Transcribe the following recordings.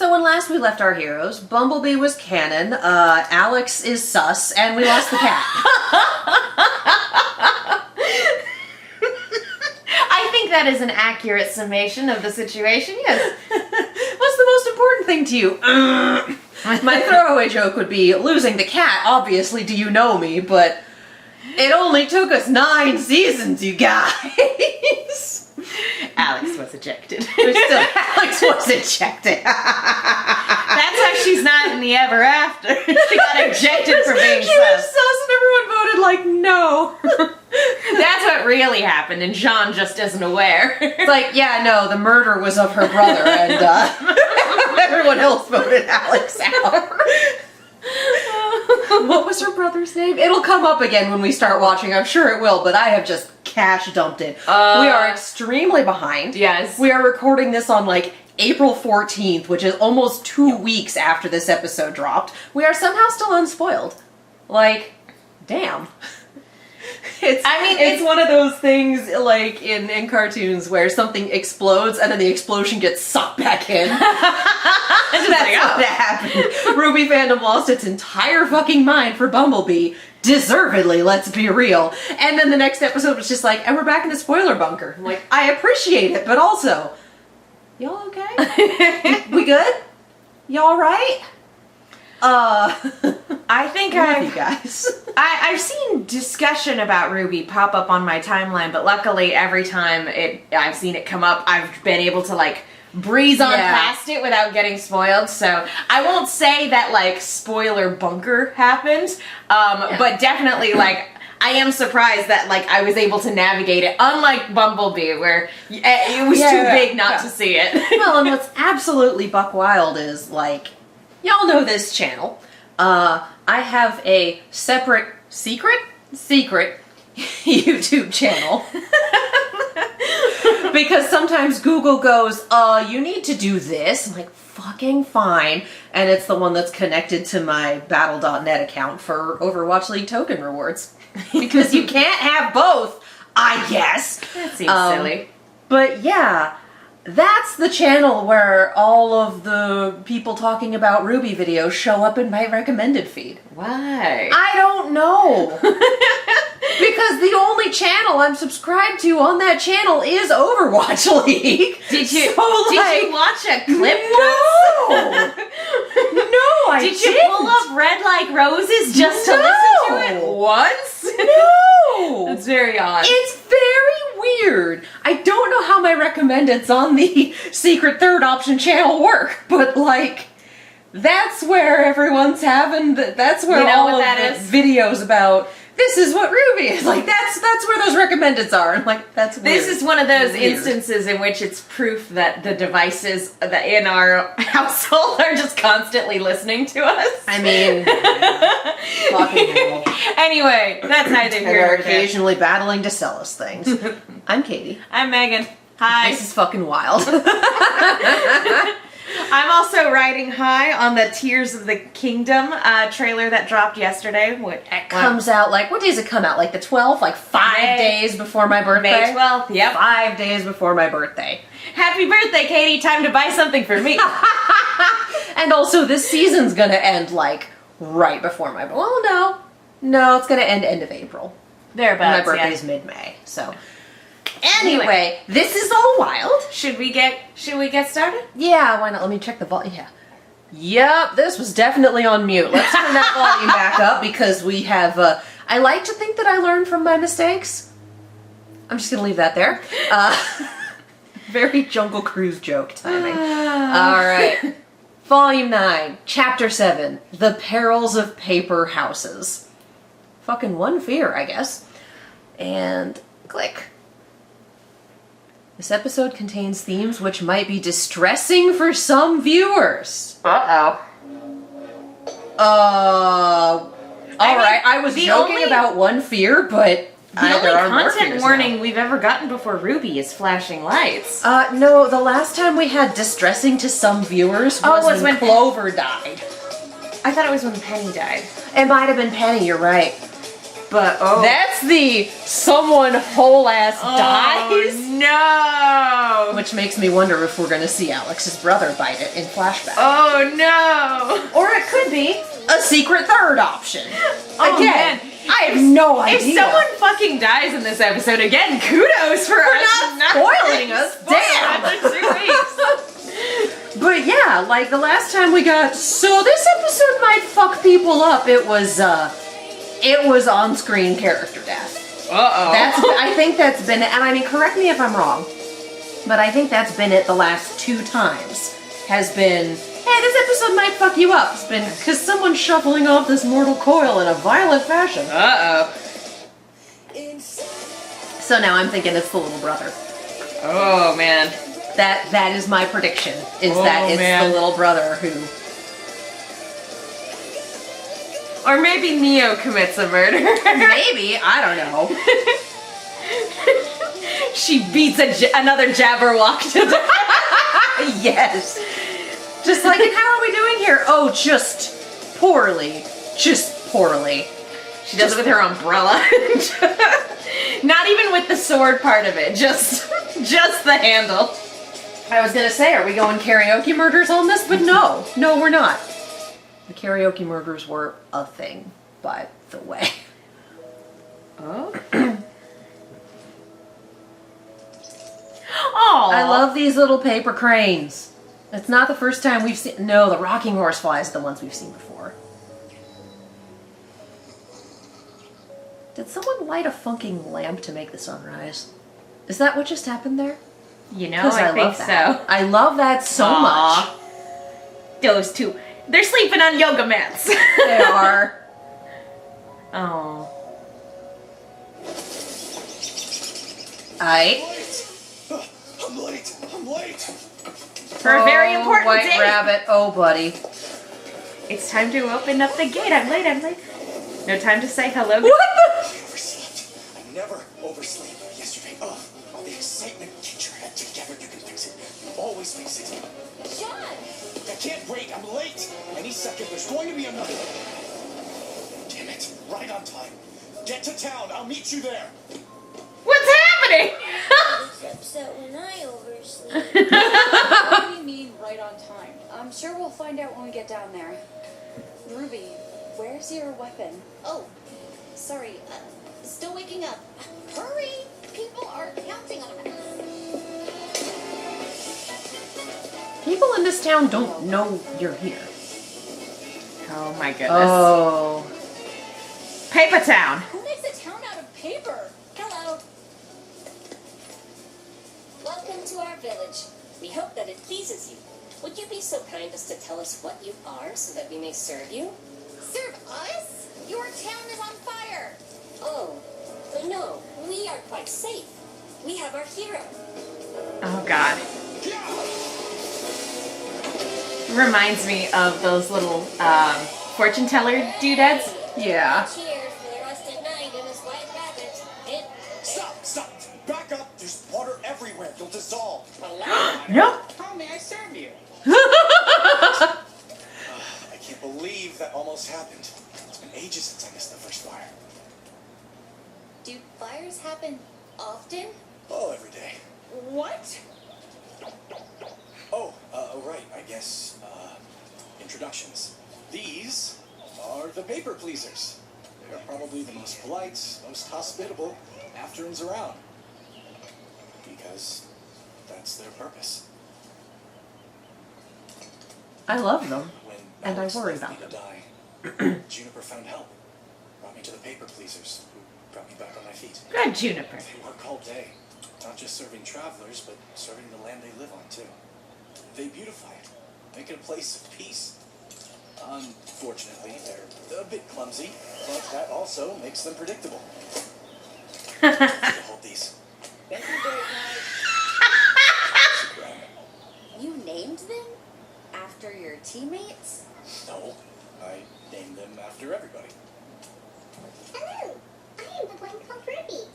So when last we left our heroes, Bumblebee was canon, Alex is sus, and we lost the cat. I think that is an accurate summation of the situation, yes. What's the most important thing to you? My throwaway joke would be, losing the cat, obviously, do you know me, but it only took us 9 seasons, you guys. Alex was ejected. Alex was ejected. That's why she's not in the ever after. She got ejected for being She was sus and everyone voted like no. That's what really happened, and Jean just isn't aware. It's like, yeah, no, the murder was of her brother, and everyone else voted Alex out. What was her brother's name? It'll come up again when we start watching, I'm sure it will, but I have just cash dumped it. We are extremely behind. Yes. We are recording this on like April 14th, which is almost 2 weeks after this episode dropped. We are somehow still unspoiled. Like, damn. It's one of those things like in cartoons where something explodes and then the explosion gets sucked back in. That's what happened. RWBY fandom lost its entire fucking mind for Bumblebee. Deservedly, let's be real. And then the next episode was just like, and we're back in the spoiler bunker. I'm like, I appreciate it, but also, y'all okay? We good? Y'all right? I think you guys. I've seen discussion about RWBY pop up on my timeline, but luckily every time I've seen it come up, I've been able to like breeze on past it without getting spoiled. So I won't say that like spoiler bunker happened, but definitely like I am surprised that like I was able to navigate it, unlike Bumblebee, where it was too big not to see it. Well, and what's absolutely buck wild is like, y'all know this channel. I have a separate secret YouTube channel. Because sometimes Google goes, you need to do this. I'm like, fucking fine. And it's the one that's connected to my Battle.net account for Overwatch League token rewards. Because you can't have both, I guess. That seems silly. But yeah, that's the channel where all of the people talking about RWBY videos show up in my recommended feed. Why? I don't know. Because the only channel I'm subscribed to on that channel is Overwatch League. Did you So, like, watch a clip? No! No, I Did didn't. you pull up Red Like Roses just to listen to it once? No! That's very odd. It's very weird. I don't know how my recommendeds on the secret third option channel work, but like, that's where everyone's having, that's where all of the videos about, this is what RWBY is. Like, that's where those recommendeds are. And like, that's weird. This is one of those instances in which it's proof that the devices that in our household are just constantly listening to us. I mean, fucking hell. Anyway, that's neither And here they're nor there. occasionally battling to sell us things. I'm Katie. I'm Megan. Hi. This is fucking wild. I'm also riding high on the Tears of the Kingdom trailer that dropped yesterday. It comes out like, what days it come out? Like the 12th? Like 5 days before my birthday? May 12th, yep. 5 days before my birthday. Happy birthday, Katie. Time to buy something for me. And also, this season's gonna end like right before my birthday. Well, no, it's gonna end of April. Thereabouts, My birthday's mid-May, so. Anyway, this is all wild. Should we get started? Yeah, why not? Let me check the volume. Yeah. Yep, this was definitely on mute. Let's turn that volume back up because we have, I like to think that I learned from my mistakes. I'm just gonna leave that there. Very Jungle Cruise joke timing. Alright. Volume 9, Chapter 7, The Perils of Paper Houses. Fucking one fear, I guess. And click. This episode contains themes which might be distressing for some viewers. Uh-oh. Alright, I was joking about one fear, but the only content warning we've ever gotten before RWBY is flashing lights. No, the last time we had distressing to some viewers was when Clover died. I thought it was when Penny died. It might have been Penny, you're right. But that's the someone whole ass dies. No! Which makes me wonder if we're gonna see Alex's brother bite it in flashback. Oh no! Or it could be a secret third option. Oh, Again, man. I have no idea. If someone fucking dies in this episode, again, kudos for us not spoiling us. Damn! After 2 weeks. But yeah, like the last time we got, so this episode might fuck people up. It was on-screen character death. I think that's been it, and I mean, correct me if I'm wrong, but I think that's been it the last 2 times. Has been, hey, this episode might fuck you up. It's been because someone's shuffling off this mortal coil in a violent fashion. So now I'm thinking it's the little brother. Oh man. That is my prediction, is that it's the little brother who... Or maybe Neo commits a murder. Maybe, I don't know. She beats another Jabberwock to death. Yes. Just like, and how are we doing here? Oh, just poorly. Just poorly. She does it with her umbrella. Not even with the sword part of it, just the handle. I was gonna say, are we going karaoke murders on this? But no, we're not. The karaoke murders were a thing, by the way. Oh. I love these little paper cranes. It's not the first time we've seen. No, the rocking horseflies are the ones we've seen before. Did someone light a funking lamp to make the sunrise? Is that what just happened there? You know, I think so. I love that so much. Those two. They're sleeping on yoga mats. They are. Oh. I'm late. For a very important White day. Rabbit. Oh, buddy. It's time to open up the gate. I'm late. No time to say hello. What the? I overslept. I never oversleep. Yesterday, all the excitement. Get your head together. You can fix it. You always fix it. John! I can't wait. I'm late. Any second, there's going to be another. Damn it. Right on time. Get to town. I'll meet you there. What's happening? Except when I oversleep. What do you mean right on time? I'm sure we'll find out when we get down there. Ruby, where's your weapon? Oh, sorry. Still waking up. Hurry! People are counting on us. People in this town don't know you're here. Oh my goodness. Oh. Paper Town. Who makes a town out of paper? Hello. Welcome to our village. We hope that it pleases you. Would you be so kind as to tell us what you are so that we may serve you? Serve us? Your town is on fire. Oh, no. We are quite safe. We have our hero. Oh god. Reminds me of those little fortune teller doodads. Yeah. Cheers for the rusted knight and his white rabbit. Stop. Back up. There's water everywhere. You'll dissolve. Nope. How may I serve you? I can't believe that almost happened. It's been ages since I missed the first fire. Do fires happen often? Oh, every day. What? Oh, right, I guess, introductions. These are the paper pleasers. They're probably the most polite, most hospitable afterns around. Because that's their purpose. I love them. When And I Alex worry left about me to die, Juniper found help. Brought me to the paper pleasers, who brought me back on my feet. Good Juniper. They work all day, not just serving travelers, but serving the land they live on, too. They beautify it, make it a place of peace. Unfortunately, they're a bit clumsy, but that also makes them predictable. Hold these. Thank you very much. You named them? After your teammates? No, I named them after everybody. Hello, I am the one called Ruby.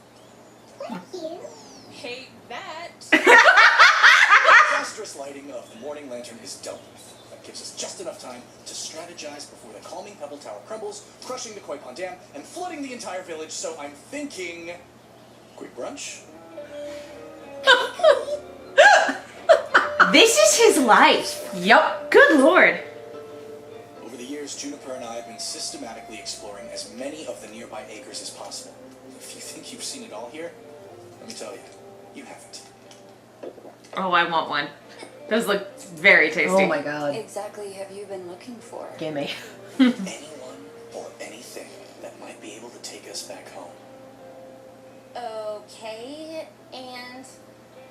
Thank you. Hey, that. The disastrous lighting of the morning lantern is dealt with. A gives us just enough time to strategize before the calming Pebble Tower crumbles, crushing the Koi Pond Dam, and flooding the entire village. So I'm thinking, quick brunch. This is his life. Yep. Good lord. Over the years, Juniper and I have been systematically exploring as many of the nearby acres as possible. If you think you've seen it all here, let me tell you, you haven't. Oh, I want one. Those look very tasty. Oh my god. Exactly have you been looking for? Gimme. Anyone or anything that might be able to take us back home. Okay, and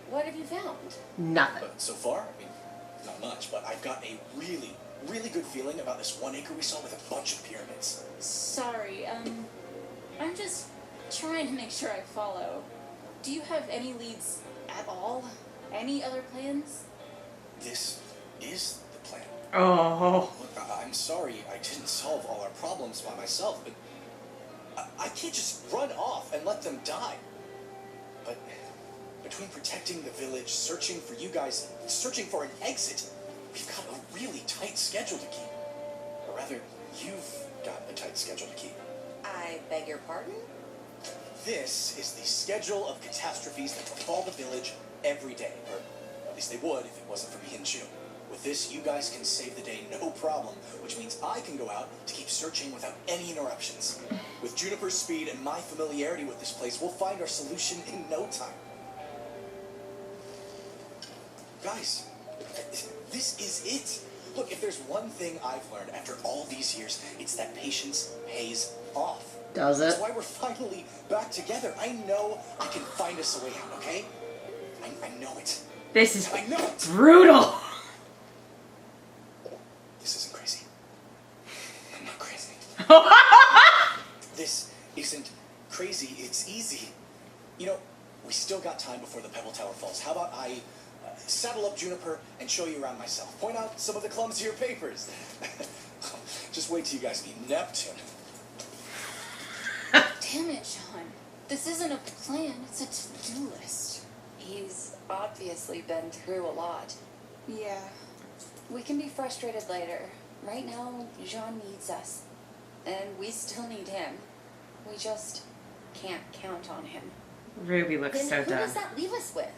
what have you found? Nothing. But so far, I mean, not much, but I've got a really, really good feeling about this 1 acre we saw with a bunch of pyramids. Sorry, I'm just trying to make sure I follow. Do you have any leads at all? Any other plans? This is the plan. Oh. Look, I'm sorry I didn't solve all our problems by myself, but I can't just run off and let them die. But between protecting the village, searching for you guys, searching for an exit, we've got a really tight schedule to keep. Or rather, you've got a tight schedule to keep. I beg your pardon? This is the schedule of catastrophes that befall the village every day, or at least they would if it wasn't for me and June. With this, you guys can save the day no problem, which means I can go out to keep searching without any interruptions. With Juniper's speed and my familiarity with this place, we'll find our solution in no time. Guys, this is it. Look, if there's one thing I've learned after all these years, it's that patience pays off. Does it? That's why we're finally back together. I know I can find us a way out, okay? I know it. This is I know it. brutal. This isn't crazy. I'm not crazy. This isn't crazy. It's easy. You know, we still got time before the Pebble Tower falls. How about I saddle up Juniper and show you around myself? Point out some of the clumsier papers. Just wait till you guys meet Neptune. Damn it, Sean. This isn't a plan, it's a to-do list. He's obviously been through a lot. Yeah. We can be frustrated later. Right now, Jean needs us. And we still need him. We just can't count on him. Ruby looks Then so who done. does that leave us with?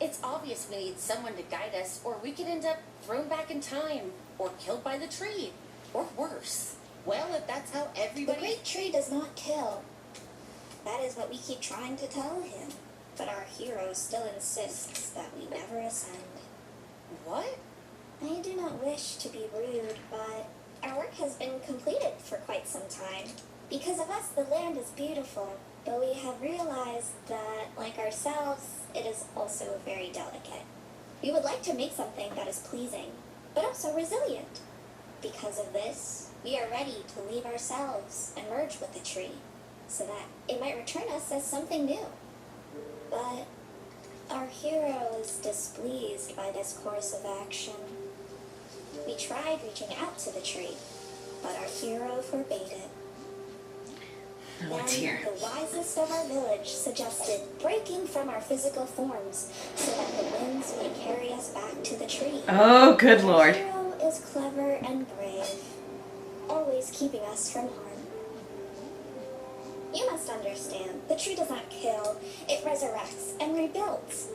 It's obvious we need someone to guide us, or we could end up thrown back in time, or killed by the tree, or worse. Well, if that's how The everybody... great tree does not kill. That is what we keep trying to tell him. But our hero still insists that we never ascend. What? I do not wish to be rude, but our work has been completed for quite some time. Because of us, the land is beautiful, but we have realized that, like ourselves, it is also very delicate. We would like to make something that is pleasing, but also resilient. Because of this, we are ready to leave ourselves and merge with the tree, so that it might return us as something new. But our hero is displeased by this course of action. We tried reaching out to the tree, but our hero forbade it. What's Then here? the wisest of our village suggested breaking from our physical forms so that the winds may carry us back to the tree. Oh, good lord. Our hero is clever and brave, always keeping us from harm. You must understand, the tree does not kill, it resurrects and rebuilds.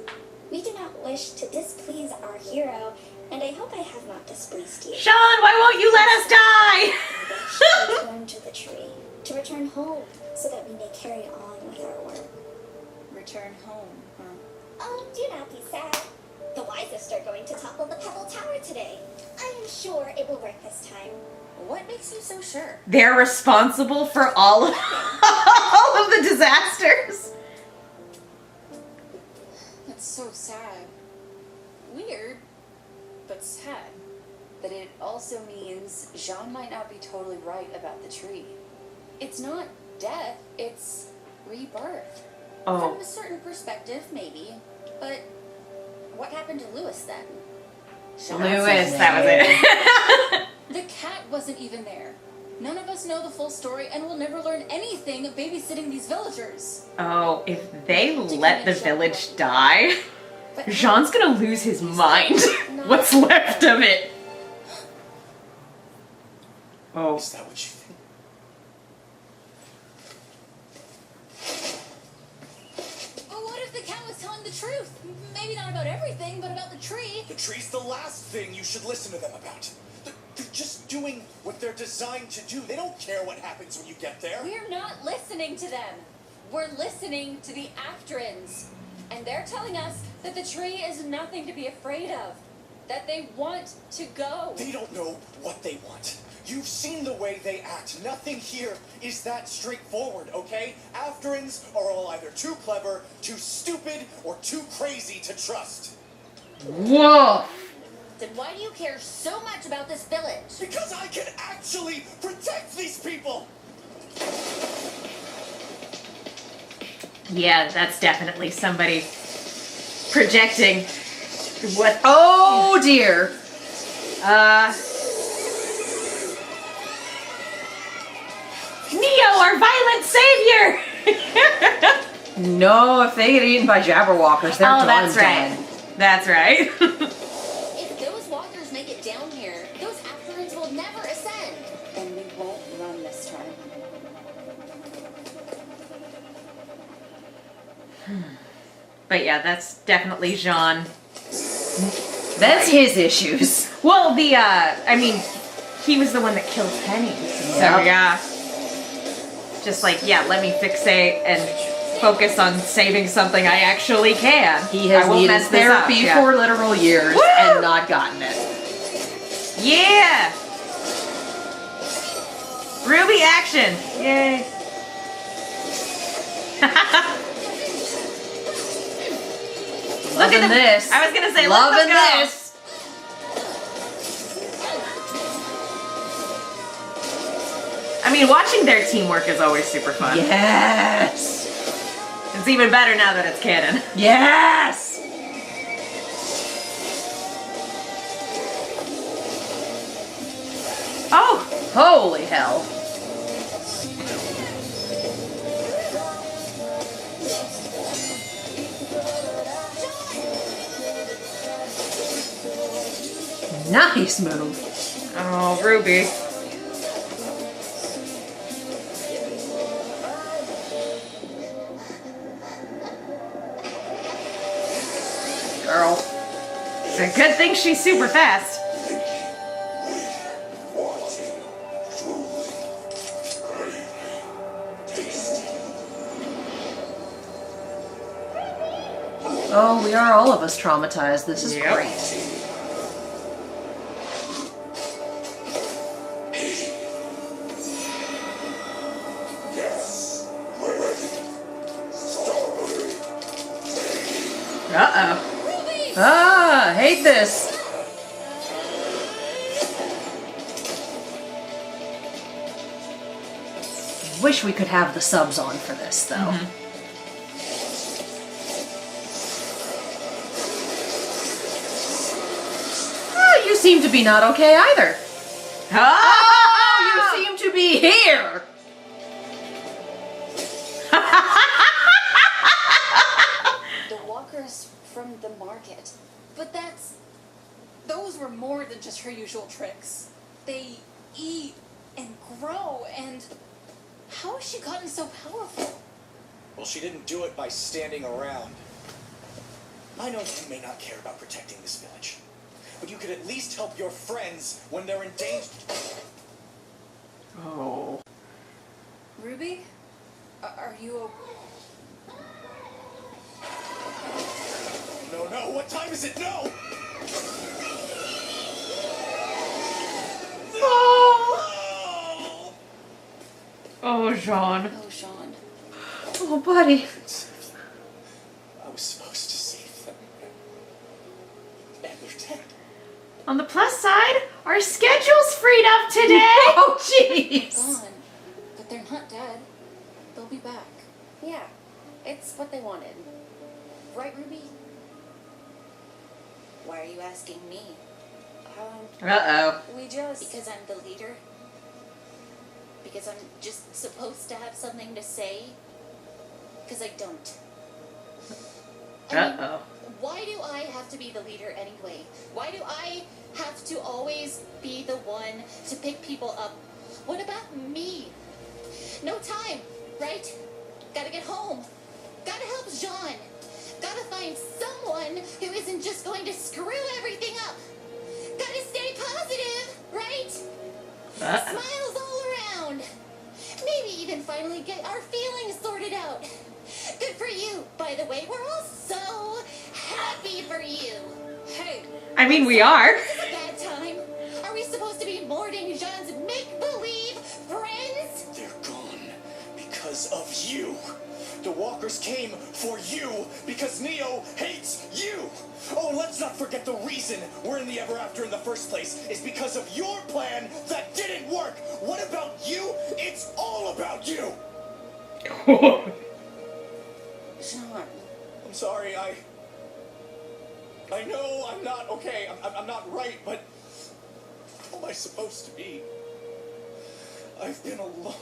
We do not wish to displease our hero, and I hope I have not displeased you. Sean, why won't you let us die? We wish to return to the tree, to return home, so that we may carry on with our work. Return home, huh? Oh, do not be sad. The wisest are going to topple the Pebble Tower today. I am sure it will work this time. What makes you so sure? They're responsible for all of, all of the disasters. That's so sad. Weird, but sad. But it also means Jean might not be totally right about the tree. It's not death, it's rebirth. From Oh, a certain perspective, maybe. But what happened to Lewis then? Lewis, that was it. The cat wasn't even there. None of us know the full story and will never learn anything babysitting these villagers. Oh, if they let the village die, But Jean's gonna lose his mind. What's left of it? Oh. Is that what you think? Well, what if the cow was telling the truth? Maybe not about everything, but about the tree. The tree's the last thing you should listen to them about. They're just doing what they're designed to do. They don't care what happens when you get there. We're not listening to them. We're listening to the Actrons. And they're telling us that the tree is nothing to be afraid of. That they want to go. They don't know what they want. You've seen the way they act. Nothing here is that straightforward, okay? Afterins are all either too clever, too stupid, or too crazy to trust. Whoa! Then why do you care so much about this village? Because I can actually protect these people! Yeah, that's definitely somebody projecting what. Oh dear. Neo, our violent savior! No, if they get eaten by Jabberwockers, they're done. That's right. That's right. If those walkers make it down here, those Actrons will never ascend. And we won't run this time. But yeah, that's definitely Jean. That's his issues. Well, I mean, he was the one that killed Penny. So Yep. yeah. Just like, yeah, let me fixate and focus on saving something I actually can. He has I won't needed mess this up, therapy yeah. for literal years Woo! and not gotten it. Yeah! Ruby action! Yay! Look Loving at this. I was gonna say, Loving let's go. this. I mean, watching their teamwork is always super fun. Yes. It's even better now that it's canon. Yes. Oh! Holy hell. Nice move. Oh, Ruby. Girl. It's a good thing she's super fast. Oh, we are all of us traumatized. This is Yep. great. Uh-oh. Ah, hate this. Wish we could have the subs on for this, though. Ah, you seem to be not okay either. Oh! You seem to be here. The walkers from the market. But those were more than just her usual tricks. They eat and grow, and how has she gotten so powerful? Well, she didn't do it by standing around. I know you may not care about protecting this village, but you could at least help your friends when they're in danger. Oh. Ruby? Are you No, what time is it? No! Oh! Oh, Jean. Oh, Sean. Oh, buddy. I was supposed to save them. And they're dead. On the plus side, our schedule's freed up today. Oh, jeez. Gone. But they're not dead. They'll be back. Yeah. It's what they wanted. Right, Ruby? Why are you asking me? Uh-oh. We just... Because I'm the leader? Because I'm just supposed to have something to say? Because I don't. Uh-oh. Why do I have to be the leader anyway? Why do I have to always be the one to pick people up What about me? No time, right? Gotta get home. Gotta help Jean. Gotta find someone who isn't just going to screw everything up. Gotta stay positive, right? Smiles all around. Maybe even finally get our feelings sorted out. Good for you, by the way. We're all so happy for you. Hey. I mean, we are. Is this a bad time? Are we supposed to be mourning Jean's make-believe friends? They're gone because of you. The walkers came for you because Neo hates you. Oh, and let's not forget the reason we're in the Ever After in the first place is because of your plan that didn't work. What about you? It's all about you. Jean. I'm sorry, I know I'm not okay. I'm not right, but how am I supposed to be? I've been alone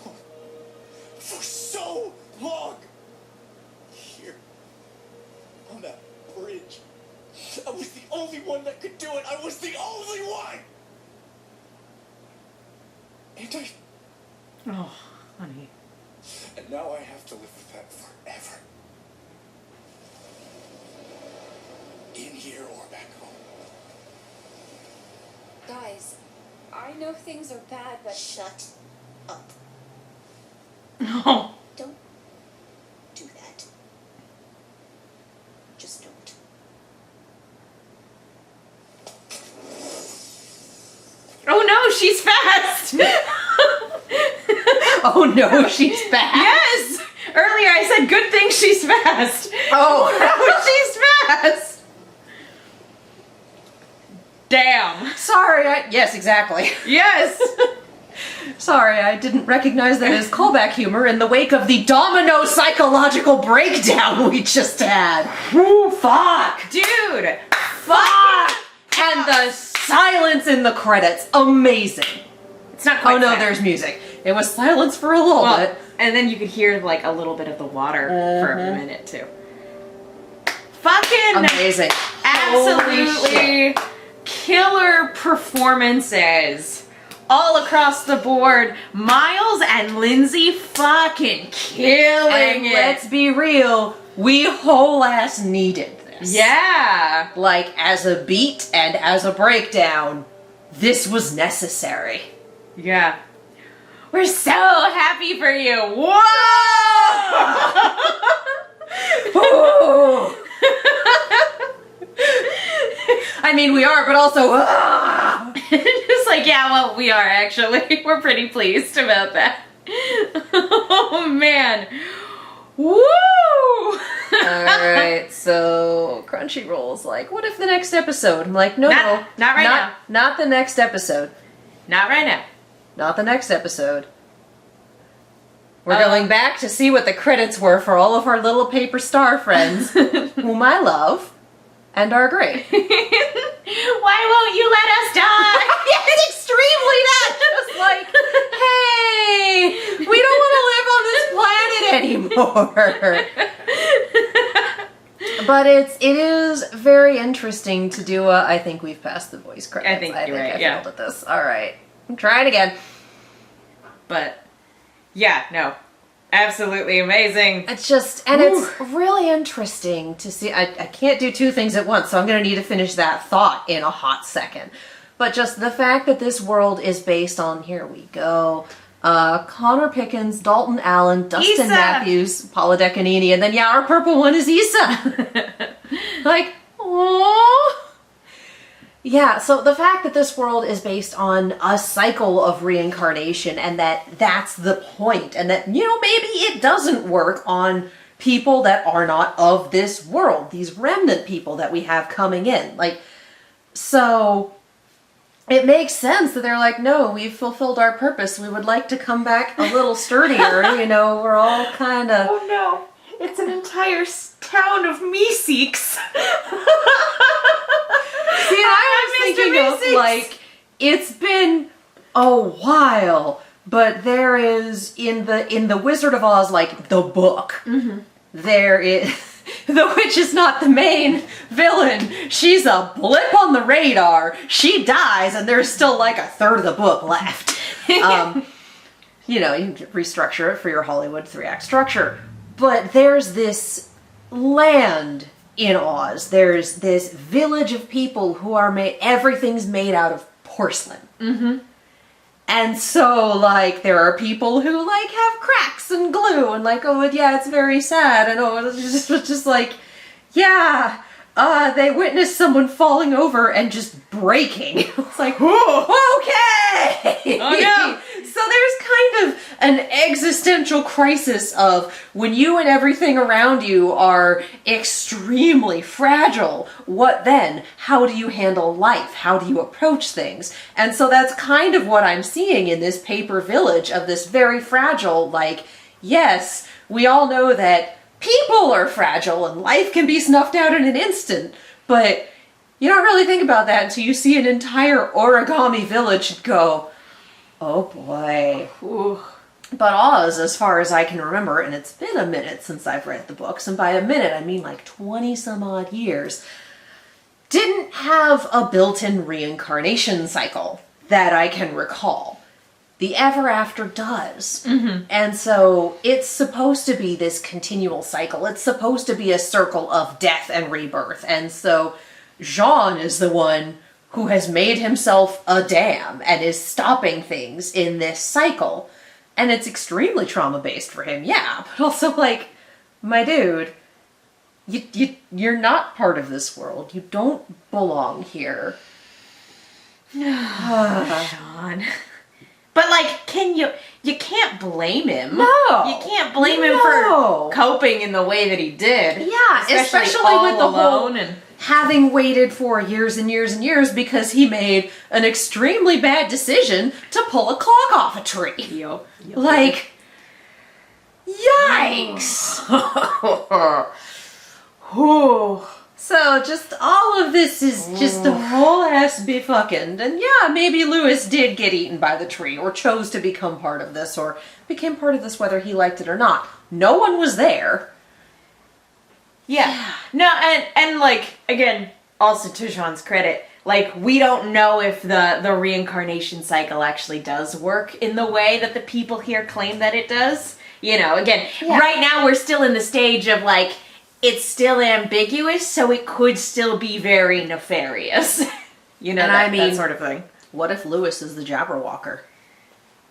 for so long. Here, on that bridge, I was the only one that could do it. I was the only one. And Oh, honey. and now I have to live with that forever. In here or back home. Guys, I know things are bad, but Shut up. No. Don't do that. Just don't. Oh no, she's fast. Oh no, she's back. Yes. Earlier I said good thing she's fast. Oh, Now she's fast. Damn. sorry. Yes, exactly. Yes. Sorry, I didn't recognize that as callback humor in the wake of the domino psychological breakdown we just had. Ooh, fuck. Dude. Fuck! And the silence in the credits. Amazing. It's not quite Oh no, fast. there's music. It was silence for a little Well, bit. and then you could hear like a little bit of the water for a minute too. Fucking Amazing. Holy shit. absolutely killer performances all across the board. Miles and Lindsay fucking killing And it. let's be real, we whole ass needed this. Yeah. Like, as a beat and as a breakdown, this was necessary. Yeah. We're so happy for you. Whoa! Ooh. I mean, we are, but also, Just like, yeah, well, we are actually. We're pretty pleased about that. Oh, man. Woo! Alright, so Crunchyroll's like, what if the next episode? I'm like, no, Not right now. Not the next episode. Not right now. Not the next episode. We're going back to see what the credits were for all of our little paper star friends, whom I love and are great. Why won't you let us die? It's extremely that. Just like, hey, we don't want to live on this planet anymore. But it is very interesting to do I think we've passed the voice credits. I think you're right, I yeah. failed at this. All right. I'm trying again. But, yeah, no. Absolutely amazing. It's just, and it's really interesting to see. I can't do two things at once, so I'm going to need to finish that thought in a hot second. But just the fact that this world is based on, here we go, Connor Pickens, Dalton Allen, Dustin Issa. Matthews, Paula Decanini, and then, yeah, our purple one is Issa. Like, aww. Yeah, so the fact that this world is based on a cycle of reincarnation and that's the point, and that, maybe it doesn't work on people that are not of this world, these remnant people that we have coming in. Like, so it makes sense that they're like, no, we've fulfilled our purpose. We would like to come back a little sturdier, we're all kind of... Oh no, it's an entire town of Meeseeks. See, and I was thinking of, like, it's been a while, but there is, in the Wizard of Oz, like, the book, there is, the witch is not the main villain. She's a blip on the radar. She dies, and there's still, like, a third of the book left. you know, you can restructure it for your Hollywood 3-act structure. But there's this land in Oz. There's this village of people who are everything's made out of porcelain. Mm-hmm. And so, like, there are people who, like, have cracks and glue, and like, oh, yeah, it's very sad, and oh, it's just like, yeah, they witnessed someone falling over and just breaking. It's like, okay! Oh, no! So there's kind of an existential crisis of when you and everything around you are extremely fragile, what then? How do you handle life? How do you approach things? And so that's kind of what I'm seeing in this paper village of this very fragile, like, yes, we all know that people are fragile and life can be snuffed out in an instant, but you don't really think about that until you see an entire origami village and go, oh boy. Ooh. But Oz, as far as I can remember, and it's been a minute since I've read the books, and by a minute I mean like 20 some odd years, didn't have a built-in reincarnation cycle that I can recall. The Ever After does. Mm-hmm. And so it's supposed to be this continual cycle. It's supposed to be a circle of death and rebirth. And so Jean is the one who has made himself a dam and is stopping things in this cycle. And it's extremely trauma-based for him, yeah. But also, like, my dude, you're not part of this world. You don't belong here. Sean. But, like, you can't blame him. No. You can't blame him for coping in the way that he did. Yeah, especially with the whole having waited for years and years and years because he made an extremely bad decision to pull a clog off a tree. Yup. Like, yikes! So just all of this is just a whole ass befucking. And yeah, maybe Lewis did get eaten by the tree or chose to become part of this or became part of this whether he liked it or not. No one was there. Yeah. No, and like, again, also to Sean's credit, like, we don't know if the reincarnation cycle actually does work in the way that the people here claim that it does. You know, again, right now we're still in the stage of, like, it's still ambiguous, so it could still be very nefarious. You know, that sort of thing. What if Lewis is the Jabberwocker?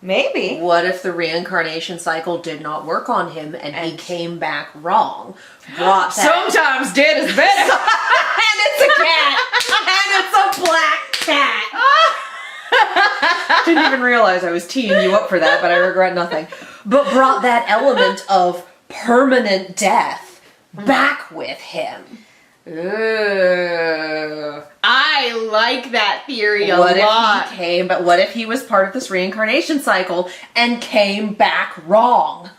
Maybe. What if the reincarnation cycle did not work on him and he came back wrong? Brought that. Sometimes dead is better. And it's a cat. And it's a black cat. Didn't even realize I was teeing you up for that, but I regret nothing. But brought that element of permanent death back with him. Ooh. I like that theory a lot. What if he was part of this reincarnation cycle and came back wrong?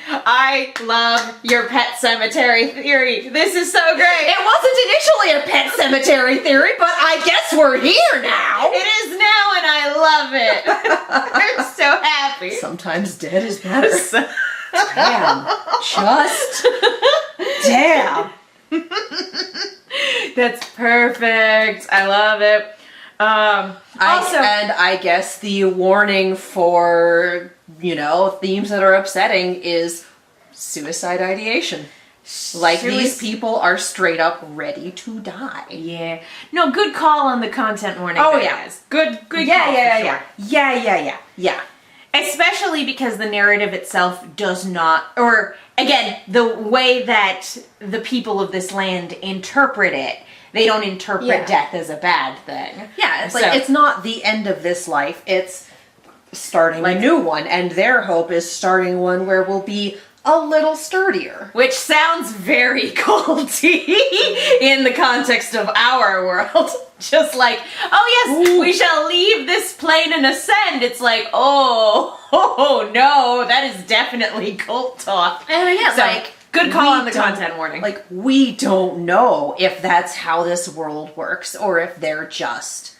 I love your pet cemetery theory. This is so great. It wasn't initially a pet cemetery theory, but I guess we're here now. It is now and I love it. I'm so happy. Sometimes dead is better. Damn. Just damn. That's perfect. I love it. I guess the warning for, you know, themes that are upsetting is suicide ideation. Like, these people are straight up ready to die. Yeah. No, good call on the content warning. Oh, yeah. Guys. Good call. Yeah. Especially because the narrative itself does not, or again, the way that the people of this land interpret it, they don't interpret death as a bad thing. Yeah, it's like, it's not the end of this life, it's starting a new one, and their hope is starting one where we'll be a little sturdier. Which sounds very culty in the context of our world. Just like, oh yes, we shall leave this plane and ascend. It's like, oh no, that is definitely cult talk. And again, so, like, good call on the content warning. Like, we don't know if that's how this world works or if they're just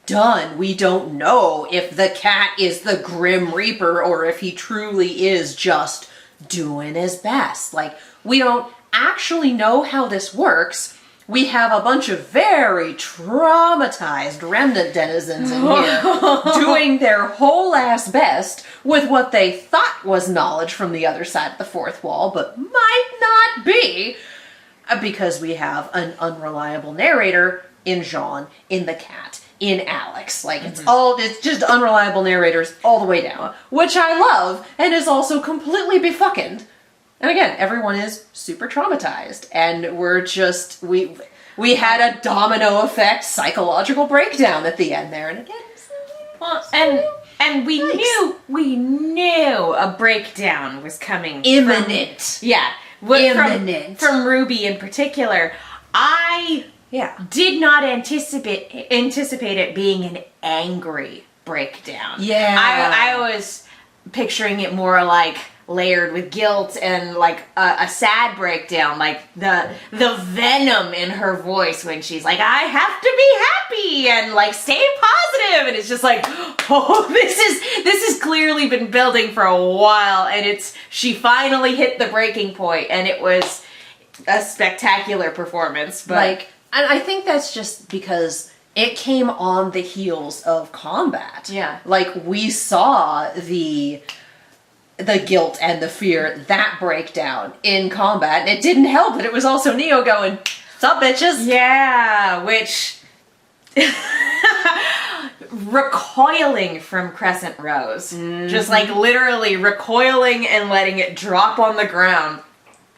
done. We don't know if the cat is the Grim Reaper or if he truly is just doing his best. Like, we don't actually know how this works, we have a bunch of very traumatized remnant denizens in here doing their whole ass best with what they thought was knowledge from the other side of the fourth wall, but might not be, because we have an unreliable narrator in Jean, in the cat, in Alex. Like, it's just unreliable narrators all the way down, which I love, and is also completely befucked. And again, everyone is super traumatized, and we're just, we had a domino effect psychological breakdown at the end there, and again, and we knew a breakdown was coming. Imminent. Imminent. From RWBY in particular. I did not anticipate it being an angry breakdown. Yeah. I was picturing it more like layered with guilt and like a sad breakdown, like the venom in her voice when she's like, I have to be happy and like stay positive, and it's just like, oh, this has clearly been building for a while, and she finally hit the breaking point, and it was a spectacular performance. But like, and I think that's just because it came on the heels of combat. Yeah. Like, we saw the guilt and the fear, that breakdown in combat, and it didn't help that it was also Neo going, what's up, bitches? Yeah, which recoiling from Crescent Rose. Just like literally recoiling and letting it drop on the ground.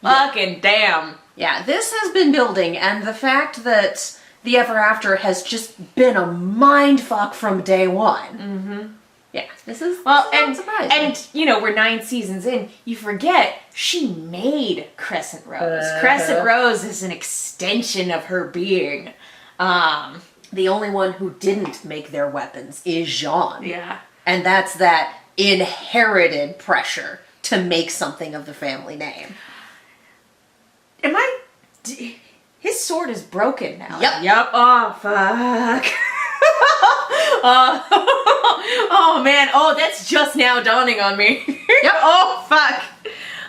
Fucking damn. Yeah, this has been building, and the fact that the Ever After has just been a mindfuck from day one. Yeah, this is not surprising. And you know, we're 9 seasons in. You forget she made Crescent Rose. Crescent Rose is an extension of her being. The only one who didn't make their weapons is Jean. Yeah, and that's that inherited pressure to make something of the family name. His sword is broken now. Yep. Oh fuck. Oh man. Oh, that's just now dawning on me. Yep. Oh fuck.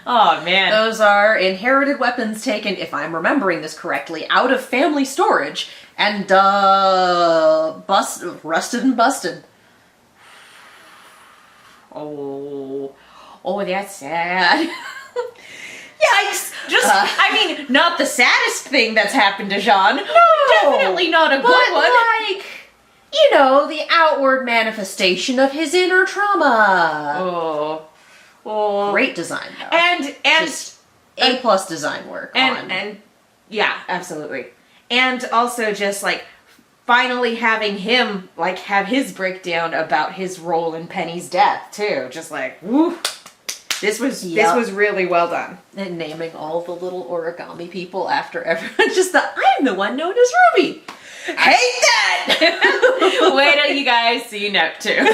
Oh man. Those are inherited weapons taken, if I'm remembering this correctly, out of family storage and rusted and busted. Oh, that's sad. Yikes! I mean, not the saddest thing that's happened to Jean. No, definitely not a good one. Like, you know, the outward manifestation of his inner trauma. Oh. Great design, though. And just A+ design work. And yeah, absolutely. And also just like finally having him like have his breakdown about his role in Penny's death too. Just like, woo. This was really well done. And naming all the little origami people after everyone. Just I'm the one known as RWBY. Hate that! Wait till you guys see Neptune.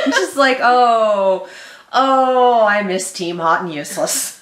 Just like, oh, I miss Team Hot and Useless.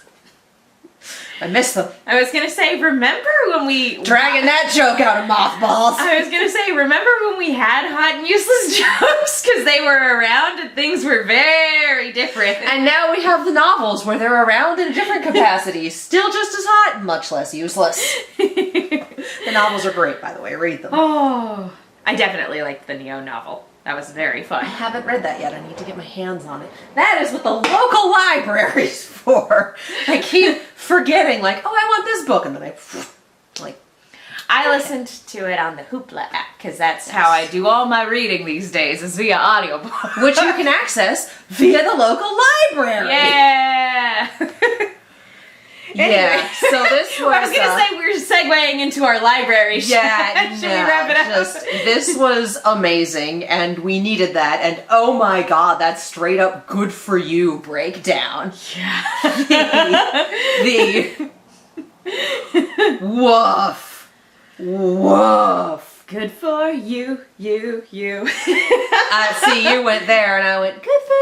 I miss them. I was gonna say, remember when we... Dragging that joke out of mothballs. I was gonna say, remember when we had Hot and Useless jokes? Because they were around and things were very different. And now we have the novels where they're around in different capacities. Still just as hot, much less useless. The novels are great, by the way. Read them. Oh, I definitely liked the Neo novel. That was very fun. I haven't read that yet. I need to get my hands on it. That is what the local library's for. I keep forgetting, like, oh, I want this book. And then I listened to it on the Hoopla app, because that's how I do all my reading these days, is via audiobook. Which you can access via the local library. Yeah! Yeah, so this was... I was going to say we're segueing into our library. Yeah, Should we wrap it up? This was amazing, and we needed that, and oh my god, that's straight up good for you breakdown. Yeah. The woof. Woof. Good for you. See, you went there, and I went, good for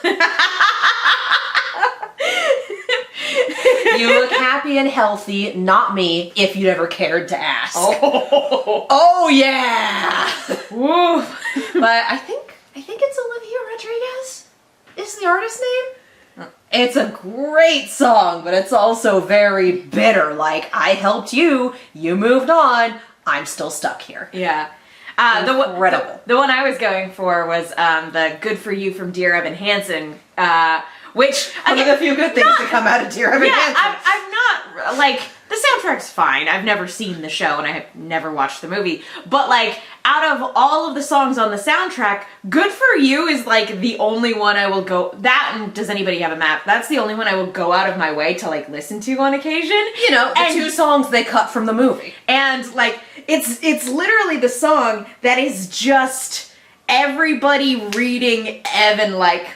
you. You look happy and healthy, not me, if you'd ever cared to ask. Oh yeah! Woo. But I think it's Olivia Rodriguez is the artist name. It's a great song, but it's also very bitter. Like, I helped you, you moved on, I'm still stuck here. Yeah. Incredible. The one I was going for was the Good For You from Dear Evan Hansen, which... One of the few good things to come out of Dear Evan Hansen. I'm not, like, the soundtrack's fine. I've never seen the show and I have never watched the movie. But, like, out of all of the songs on the soundtrack, Good For You is, like, the only one I will go... That and Does Anybody Have a Map? That's the only one I will go out of my way to, like, listen to on occasion. You know, the two songs they cut from the movie. And, like, it's literally the song that is just everybody reading Evan, like,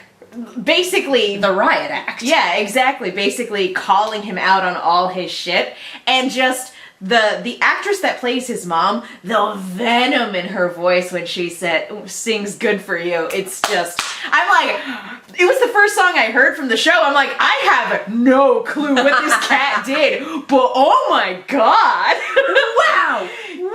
basically The riot act. yeah, exactly. Basically calling him out on all his shit. And just the actress that plays his mom, the venom in her voice when she sings Good For You. It's just, I'm like, it was the first song I heard from the show. I'm like, I have no clue what this cat did, but oh my god. Wow.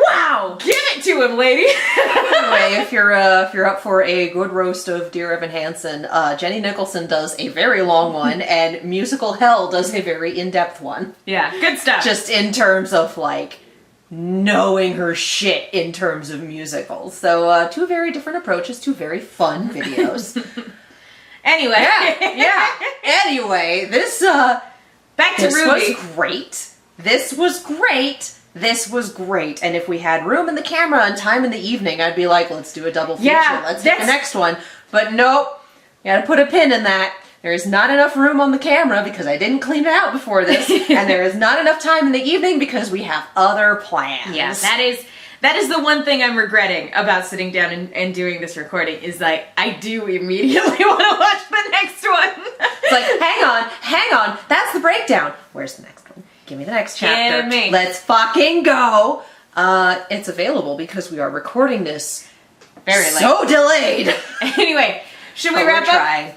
Wow. Give it to him, lady. Anyway, if you're up for a good roast of Dear Evan Hansen, Jenny Nicholson does a very long one, and Musical Hell does a very in-depth one. Yeah, good stuff. Just in terms of, like, knowing her shit in terms of musicals. So, two very different approaches, two very fun videos. Anyway. Yeah. Anyway, this Back to RWBY. was great. This was great. This was great. And if we had room in the camera and time in the evening, I'd be like, let's do a double feature. Yeah, Let's hit the next one. But nope. You gotta put a pin in that. There is not enough room on the camera because I didn't clean it out before this. And there is not enough time in the evening because we have other plans. Yes, that is the one thing I'm regretting about sitting down and doing this recording is like, I do immediately want to watch the next one. It's like, hang on, that's the breakdown. Where's the next one? Give me the next chapter. Give me. Let's fucking go. It's available because we are recording this Very late. so delayed. Anyway, should we But wrap we're up? trying.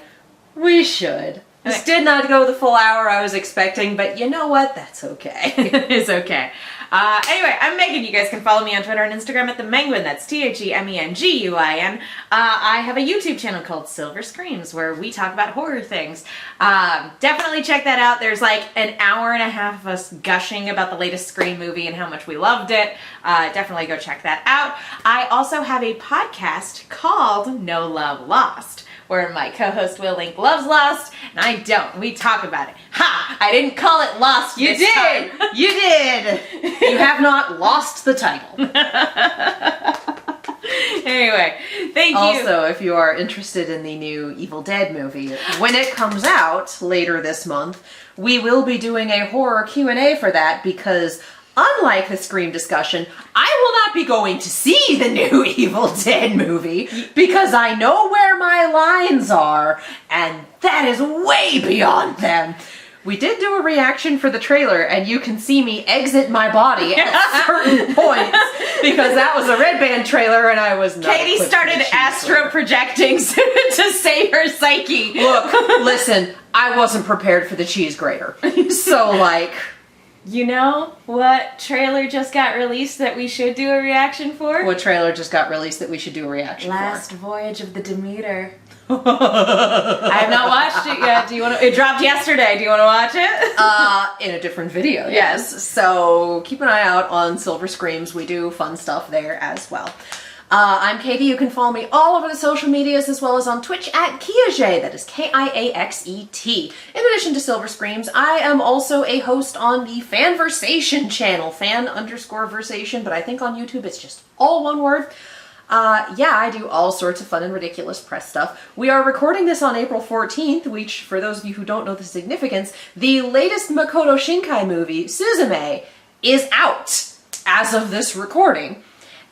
We should. This Okay. did not go the full hour I was expecting, but you know what? That's okay. It's okay. Anyway, I'm Megan. You guys can follow me on Twitter and Instagram at TheMenguin. That's TheMenguin. I have a YouTube channel called Silver Screams where we talk about horror things. Definitely check that out. There's like an hour and a half of us gushing about the latest Scream movie and how much we loved it. Definitely go check that out. I also have a podcast called No Love Lost, where my co-host Will Link loves Lost, and I don't. We talk about it. Ha! I didn't call it Lost You this did! time. You did! You have not lost the title. Anyway, thank you. Also, if you are interested in the new Evil Dead movie, when it comes out later this month, we will be doing a horror Q&A for that because unlike the Scream discussion, I will not be going to see the new Evil Dead movie because I know where my lines are, and that is way beyond them. We did do a reaction for the trailer, and you can see me exit my body at certain points because that was a Red Band trailer, and I was not. Katie equipped started for the cheese astro projecting to save her psyche. Look, listen, I wasn't prepared for the cheese grater. So, like... You know what trailer just got released that we should do a reaction for? What trailer just got released that we should do a reaction Last Voyage of the Demeter. I have not watched it yet. Do you want to? It dropped yesterday. Do you want to watch it? in a different video, yes. So keep an eye out on Silver Screams. We do fun stuff there as well. I'm Katie. You can follow me all over the social medias as well as on Twitch at Kiaxet. That is Kiaxet. In addition to Silver Screams, I am also a host on the Fanversation channel. Fan_versation, but I think on YouTube it's just all one word. Yeah, I do all sorts of fun and ridiculous press stuff. We are recording this on April 14th, which, for those of you who don't know the significance, the latest Makoto Shinkai movie, Suzume, is out as of this recording.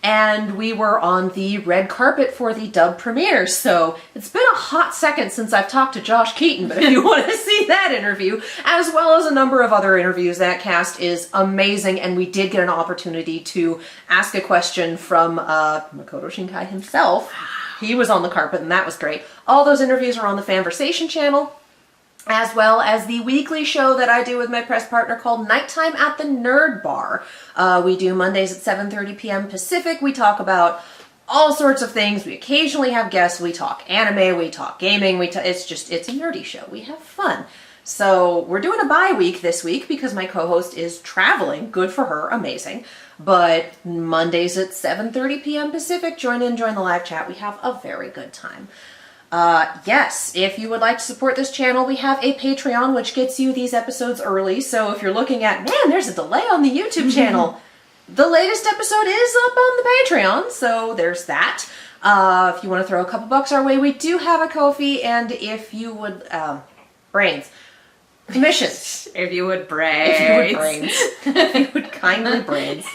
And we were on the red carpet for the dub premiere, so it's been a hot second since I've talked to Josh Keaton, but if you want to see that interview, as well as a number of other interviews, that cast is amazing, and we did get an opportunity to ask a question from Makoto Shinkai himself. He was on the carpet, and that was great. All those interviews are on the Fanversation channel, as well as the weekly show that I do with my press partner called Nighttime at the Nerd Bar. We do Mondays at 7:30 p.m. Pacific. We talk about all sorts of things. We occasionally have guests. We talk anime, we talk gaming, it's a nerdy show. We have fun. So we're doing a bye week this week because my co-host is traveling. Good for her, amazing. But Mondays at 7:30 p.m. Pacific, join the live chat. We have a very good time. Yes, if you would like to support this channel, we have a Patreon, which gets you these episodes early. So if you're looking at, man, there's a delay on the YouTube channel, the latest episode is up on the Patreon, so there's that. If you want to throw a couple bucks our way, we do have a Ko-fi, and if you would, brains. Commissions. If you would brains. If you would brains. If you would kindly brains.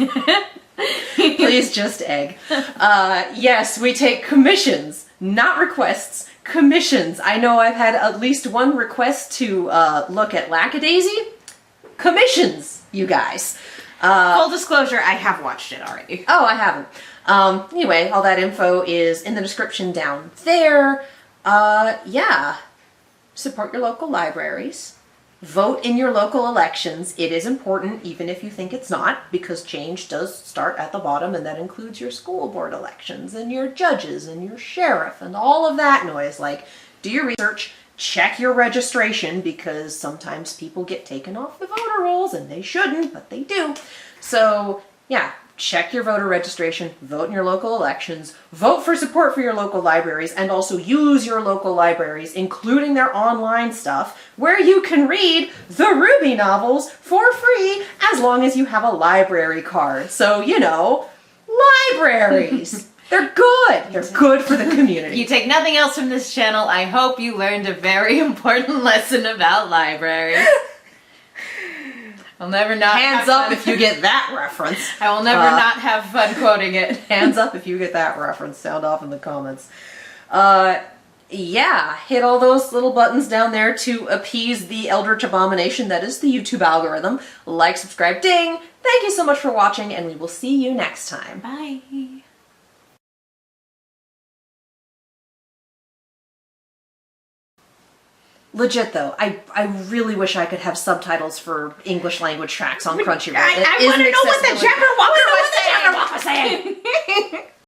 Please just egg. Yes, we take commissions, not requests. Commissions. I know I've had at least one request to look at Lackadaisy. Commissions, you guys. Full disclosure, I have watched it already. Oh, I haven't. Anyway, all that info is in the description down there. Yeah. Support your local libraries. Vote in your local elections. It is important, even if you think it's not, because change does start at the bottom, and that includes your school board elections, and your judges, and your sheriff, and all of that noise. Like, do your research, check your registration, because sometimes people get taken off the voter rolls, and they shouldn't, but they do. So, yeah. Check your voter registration, vote in your local elections, vote for support for your local libraries, and also use your local libraries, including their online stuff, where you can read the RWBY novels for free as long as you have a library card. So, you know, libraries. They're good. They're good for the community. You take nothing else from this channel, I hope you learned a very important lesson about libraries. I'll never not Hands up if you get that reference. I will never not have fun quoting it. Hands up if you get that reference. Sound off in the comments. Yeah, hit all those little buttons down there to appease the eldritch abomination that is the YouTube algorithm. Like, subscribe, ding! Thank you so much for watching, and we will see you next time. Bye. Legit though, I really wish I could have subtitles for English language tracks on Crunchyroll. I want to know what the Jabberwocker was saying.